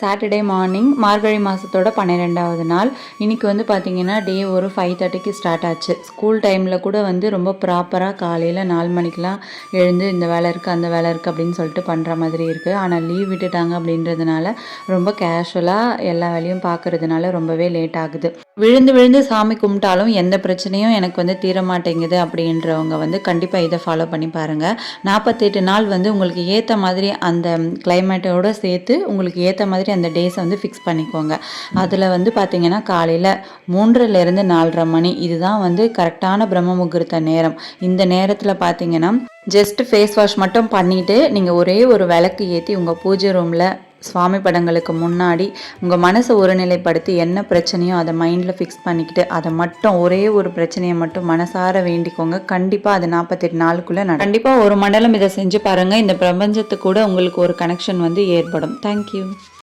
Saturday morning மார்கழி மாதத்தோட 12வது நாள். இன்றைக்கி வந்து பார்த்திங்கன்னா டே ஒரு 5:30க்கு ஸ்டார்ட் ஆச்சு. ஸ்கூல் டைமில் கூட வந்து ரொம்ப ப்ராப்பராக காலையில் 4 மணிக்கெலாம் எழுந்து இந்த வேலை இருக்குது அந்த வேலை இருக்குது அப்படின்னு சொல்லிட்டு பண்ணுற மாதிரி இருக்குது. ஆனால் லீவ் விட்டுட்டாங்க அப்படின்றதுனால ரொம்ப கேஷுவலாக எல்லா வேலையும் பார்க்குறதுனால ரொம்பவே லேட் ஆகுது. விழுந்து விழுந்து சாமி கும்பிட்டாலும் எந்த பிரச்சனையும் எனக்கு வந்து தீர மாட்டேங்குது அப்படின்றவங்க வந்து கண்டிப்பாக இதை ஃபாலோ பண்ணி பாருங்கள். 48 நாள் வந்து உங்களுக்கு ஏற்ற மாதிரி அந்த கிளைமேட்டோடு சேர்த்து உங்களுக்கு ஏற்ற மாதிரி அந்த டேஸை வந்து ஃபிக்ஸ் பண்ணிக்கோங்க. அதில் வந்து பார்த்திங்கன்னா காலையில் 3லேருந்து 4:30 மணி இதுதான் வந்து கரெக்டான பிரம்ம முகூர்த்த நேரம். இந்த நேரத்தில் பார்த்திங்கன்னா ஜஸ்ட் ஃபேஸ் வாஷ் மட்டும் பண்ணிவிட்டு நீங்கள் ஒரே ஒரு விளக்கு ஏற்றி உங்கள் பூஜை ரூமில் சுவாமி படங்களுக்கு முன்னாடி உங்கள் மனசை ஒருநிலைப்படுத்தி என்ன பிரச்சனையோ அதை மைண்டில் ஃபிக்ஸ் பண்ணிக்கிட்டு அதை மட்டும் ஒரே ஒரு பிரச்சனையை மட்டும் மனசார வேண்டிக்கோங்க. கண்டிப்பாக அது 48 நாளுக்குள்ளே கண்டிப்பாக ஒரு மண்டலம் இதை செஞ்சு பாருங்கள். இந்த பிரபஞ்சத்துக்கு கூட உங்களுக்கு ஒரு கனெக்ஷன் வந்து ஏற்படும். தேங்க்யூ.